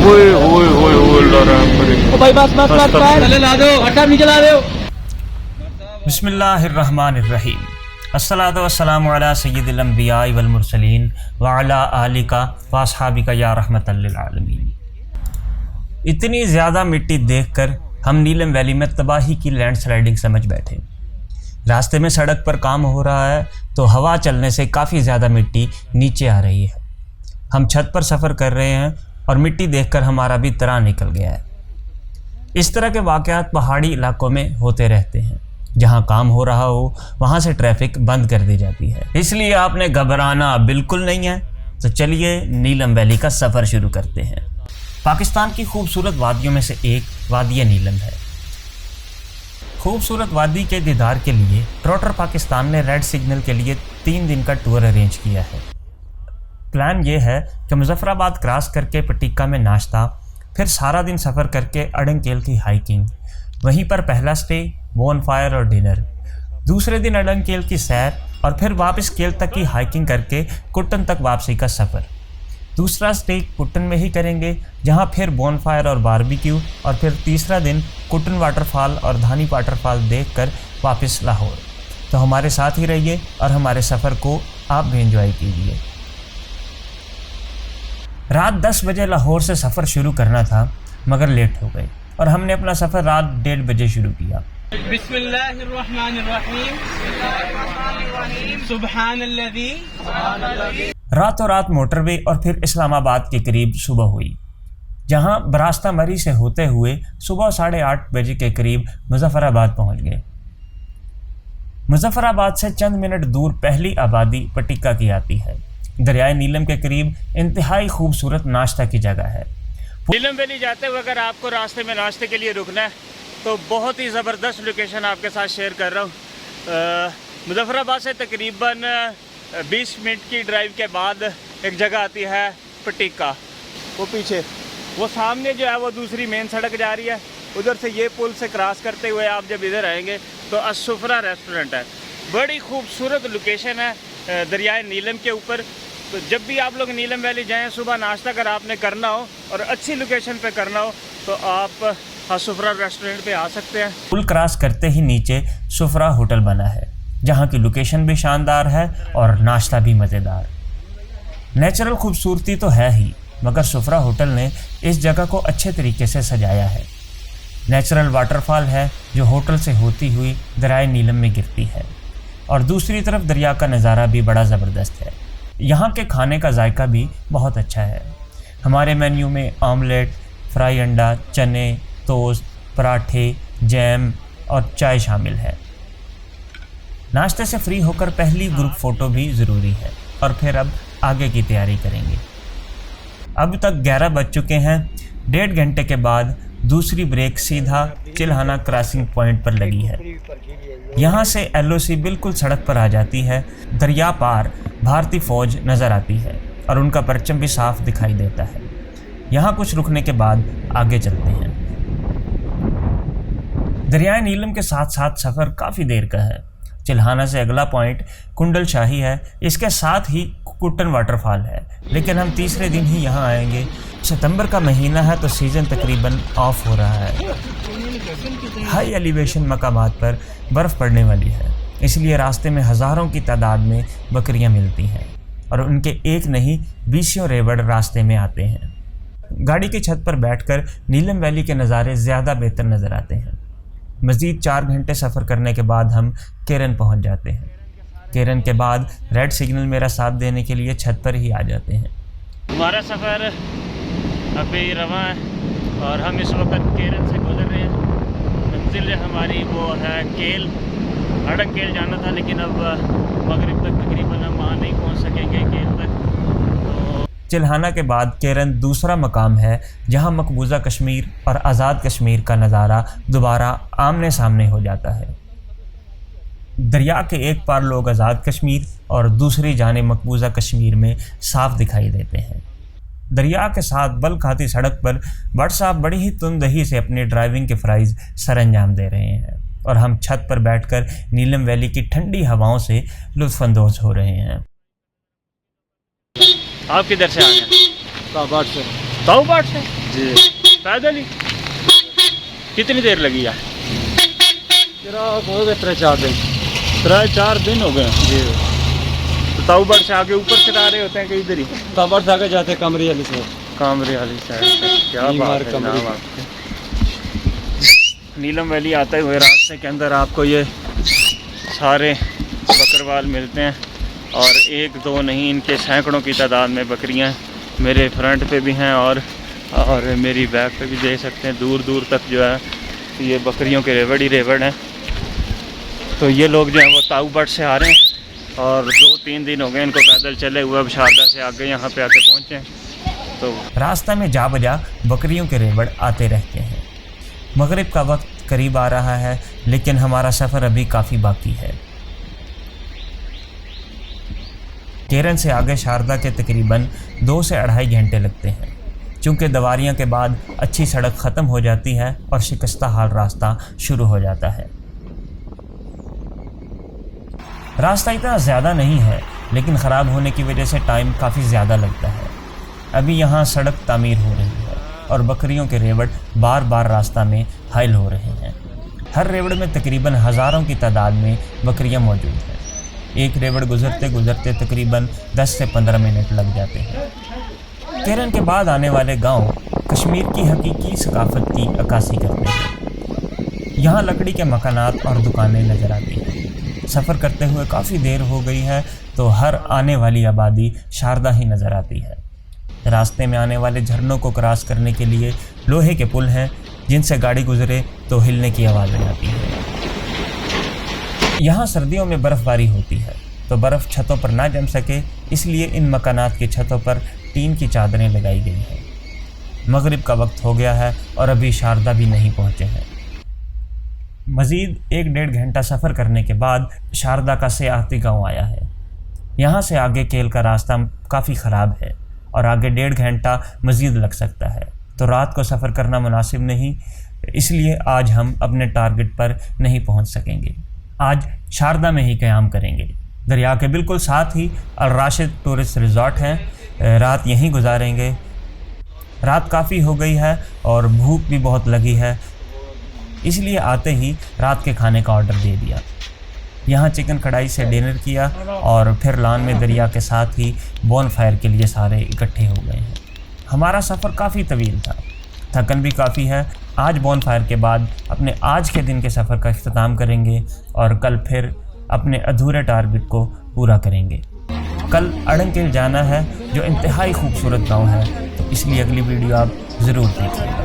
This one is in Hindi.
ओए ओए ओए ओए अल्लाह रहम करे। ओ भाई बस बस बस चले ला दो आटा नीचे ला दो। बिस्मिल्लाहिर्रहमानिर्रहीम। अस्सलातु वस्सलामु अला सय्यिदिल अंबिया वल मुरसलीन व अला आलिका व अस्हाबिका या रहमतल लिल आलमीन। इतनी ज़्यादा मिट्टी देखकर हम नीलम वैली में तबाही की लैंडस्लाइडिंग समझ बैठे। रास्ते में सड़क पर काम हो रहा है तो हवा चलने से काफ़ी ज़्यादा मिट्टी नीचे आ रही है। हम छत पर सफ़र कर रहे हैं और मिट्टी देखकर हमारा भी तरा निकल गया है। इस तरह के वाक़यात पहाड़ी इलाकों में होते रहते हैं। जहां काम हो रहा हो वहां से ट्रैफिक बंद कर दी जाती है, इसलिए आपने घबराना बिल्कुल नहीं है। तो चलिए नीलम वैली का सफ़र शुरू करते हैं। पाकिस्तान की खूबसूरत वादियों में से एक वादी नीलम है। खूबसूरत वादी के दीदार के लिए ट्रॉटर पाकिस्तान ने रेड सिग्नल के लिए 3 दिन का टूर अरेंज किया है। प्लान ये है कि मुजफ्फराबाद क्रॉस करके पटिक्का में नाश्ता, फिर सारा दिन सफ़र करके अडंकेल की हाइकिंग, वहीं पर पहला स्टे, बोनफायर और डिनर, दूसरे दिन अडंकेल की सैर और फिर वापस केल तक की हाइकिंग करके कुट्टन तक वापसी का सफ़र। दूसरा स्टे कुट्टन में ही करेंगे जहां फिर बोनफायर और बारबेक्यू, और फिर तीसरा दिन कुट्टन वाटरफॉल और धानी वाटरफॉल देखकर वापस लाहौर। तो हमारे साथ ही रहिए और हमारे सफ़र को आप भी एंजॉय कीजिए। रात 10 बजे लाहौर से सफ़र शुरू करना था मगर लेट हो गए और हमने अपना सफ़र रात 1:30 बजे शुरू किया। बिस्मिल्लाहिर्रहमानिर्रहीम सुब्हानल्लज़ी। रातों रात मोटरवे और फिर इस्लामाबाद के करीब सुबह हुई, जहां बरास्ता मरी से होते हुए सुबह 8:30 बजे के करीब मुजफ्फराबाद पहुंच गए। मुजफ्फराबाद से चंद मिनट दूर पहली आबादी पटिक्का की आती है। दरियाए नीलम के करीब इंतहाई खूबसूरत नाश्ता की जगह है। नीलम वैली जाते हुए अगर आपको रास्ते में नाश्ते के लिए रुकना है तो बहुत ही ज़बरदस्त लोकेशन आपके साथ शेयर कर रहा हूँ। मुजफ्फराबाद से तकरीबन 20 मिनट की ड्राइव के बाद एक जगह आती है पटिक्का। वो पीछे वो सामने जो है वो दूसरी मेन सड़क जा रही है, उधर से ये पुल से क्रॉस करते हुए आप जब इधर आएंगे तो असुफरा रेस्टोरेंट है। बड़ी खूबसूरत लोकेशन है दरियाए नीलम के ऊपर। तो जब भी आप लोग नीलम वैली जाएं, सुबह नाश्ता अगर आपने करना हो और अच्छी लोकेशन पे करना हो तो आप असुफरा रेस्टोरेंट पे आ सकते हैं। पुल क्रॉस करते ही नीचे सुफरा होटल बना है, जहाँ की लोकेशन भी शानदार है और नाश्ता भी मज़ेदार। नेचुरल खूबसूरती तो है ही, मगर सुफरा होटल ने इस जगह को अच्छे तरीके से सजाया है। नेचुरल वाटरफॉल है जो होटल से होती हुई दरियाए नीलम में गिरती है, और दूसरी तरफ दरिया का नज़ारा भी बड़ा ज़बरदस्त है। यहाँ के खाने का जायका भी बहुत अच्छा है। हमारे मेन्यू में ऑमलेट, फ्राई अंडा, चने, टोस्ट, पराठे, जैम और चाय शामिल है। नाश्ते से फ्री होकर पहली ग्रुप फ़ोटो भी ज़रूरी है, और फिर अब आगे की तैयारी करेंगे। अब तक 11 बज चुके हैं। 1.5 घंटे के बाद दूसरी ब्रेक सीधा चिल्हाना क्रॉसिंग पॉइंट पर लगी है। यहाँ से LOC बिल्कुल सड़क पर आ जाती है। दरिया पार भारतीय फ़ौज नज़र आती है और उनका परचम भी साफ दिखाई देता है। यहाँ कुछ रुकने के बाद आगे चलते हैं। दरियाए नीलम के साथ साथ सफ़र काफ़ी देर का है। चिल्हाना से अगला पॉइंट कुंडल शाही है, इसके साथ ही कुट्टन वाटरफॉल है, लेकिन हम तीसरे दिन ही यहाँ आएंगे। सितंबर का महीना है तो सीज़न तकरीबन ऑफ हो रहा है। हाई एलिवेशन मकामात पर बर्फ़ पड़ने वाली है, इसलिए रास्ते में हज़ारों की तादाद में बकरियाँ मिलती हैं और उनके एक नहीं 20 रेवड़ रास्ते में आते हैं। गाड़ी की छत पर बैठकर नीलम वैली के नज़ारे ज़्यादा बेहतर नज़र आते हैं। मज़ीद 4 घंटे सफ़र करने के बाद हम केरन पहुंच जाते हैं। केरन के बाद रेड सिग्नल मेरा साथ देने के लिए छत पर ही आ जाते हैं। हमारा सफ़र अभी रवा है और हम इस वक्त केरन से गुजर रहे हैं। मंजिल हमारी वो है केल, अडंकेल जाना था, लेकिन अब मगरिब तक तकरीबन हम वहाँ नहीं पहुँच सकेंगे केल तक। तो चिल्हाना के बाद केरन दूसरा मकाम है जहां मकबूजा कश्मीर और आज़ाद कश्मीर का नज़ारा दोबारा आमने सामने हो जाता है। दरिया के एक पार लोग आज़ाद कश्मीर और दूसरी जानिब मकबूजा कश्मीर में साफ दिखाई देते हैं। दरिया के साथ बल खाती सड़क पर भट्ट साहब बड़ी ही तुंदही से अपनी ड्राइविंग के फ़राइज़ सरअंजाम दे रहे हैं और हम छत पर बैठकर नीलम वैली की ठंडी हवाओं से लुत्फ़अंदोज़ हो रहे हैं। आप किधर से आ गए? काबाट से। ताऊबाट से जी पैदल ही? कितनी देर लगी है? हो गए 3-4 दिन। 3-4 दिन हो गए। जी तो ताऊबाट से आगे ऊपर से आ रहे होते हैं कि इधर ही? ताऊबाट से आगे जाते कमरी वाली से। कामरे वाली साइड से। क्या बात है जनाब आपके। नीलम वैली आते हुए रास्ते के अंदर आपको ये सारे बकरवाल मिलते हैं और एक दो नहीं, इनके सैकड़ों की तादाद में बकरियां मेरे फ्रंट पे भी हैं और मेरी बैक पे भी देख सकते हैं। दूर दूर तक जो है ये बकरियों के रेवड़ ही रेवड़ हैं। तो ये लोग जो हैं वो ताऊबाट से आ रहे हैं और 2-3 दिन हो गए इनको पैदल चले हुए। अब शारदा से आगे यहाँ पे आके पहुँचे। तो रास्ता में जा बजा बकरियों के रेवड़ आते रहते हैं। मगरिब का वक्त करीब आ रहा है लेकिन हमारा सफ़र अभी काफ़ी बाकी है। केरन से आगे शारदा के तकरीबन 2 से 2.5 घंटे लगते हैं। चूँकि दवारियाँ के बाद अच्छी सड़क ख़त्म हो जाती है और शिकस्ता हाल रास्ता शुरू हो जाता है। रास्ता इतना ज़्यादा नहीं है लेकिन ख़राब होने की वजह से टाइम काफ़ी ज़्यादा लगता है। अभी यहाँ सड़क तामीर हो रही है और बकरियों के रेवड़ बार बार रास्ता में हाइल हो रहे हैं। हर रेवड़ में तकरीबन हज़ारों की तादाद में बकरियां मौजूद हैं। एक रेवड़ गुजरते गुजरते तकरीबन 10 से 15 मिनट लग जाते हैं। केरन के बाद आने वाले गांव कश्मीर की हकीकी सकाफत की अक्कासी करते हैं। यहाँ लकड़ी के मकानात और दुकानें नज़र आती हैं। सफ़र करते हुए काफ़ी देर हो गई है तो हर आने वाली आबादी शारदा ही नज़र आती है। रास्ते में आने वाले झरनों को क्रॉस करने के लिए लोहे के पुल हैं जिनसे गाड़ी गुजरे तो हिलने की आवाज़ आती है। यहाँ सर्दियों में बर्फ़बारी होती है तो बर्फ़ छतों पर ना जम सके इसलिए इन मकानात की छतों पर टीन की चादरें लगाई गई हैं। मगरिब का वक्त हो गया है और अभी शारदा भी नहीं पहुँचे हैं। मज़ीद 1-1.5 घंटा सफ़र करने के बाद शारदा का सियाहती गाँव आया है। यहाँ से आगे केल का रास्ता काफ़ी ख़राब है और आगे 1.5 घंटा मज़ीद लग सकता है। तो रात को सफ़र करना मुनासिब नहीं, इसलिए आज हम अपने टारगेट पर नहीं पहुंच सकेंगे। आज शारदा में ही क़याम करेंगे। दरिया के बिल्कुल साथ ही अल राशिद टूरिस्ट रिज़ॉर्ट है। रात यहीं गुजारेंगे। रात काफ़ी हो गई है और भूख भी बहुत लगी है, इसलिए आते ही रात के खाने का ऑर्डर दे दिया। यहाँ चिकन कढ़ाई से डिनर किया और फिर लान में दरिया के साथ ही बोन फायर के लिए सारे इकट्ठे हो गए हैं। हमारा सफ़र काफ़ी तवील था, थकन भी काफ़ी है। आज बोन फायर के बाद अपने आज के दिन के सफ़र का इख्तिताम करेंगे और कल फिर अपने अधूरे टारगेट को पूरा करेंगे। कल अड़ंकेल जाना है जो इंतहाई खूबसूरत गाँव है, तो इसलिए अगली वीडियो आप ज़रूर देखिएगा।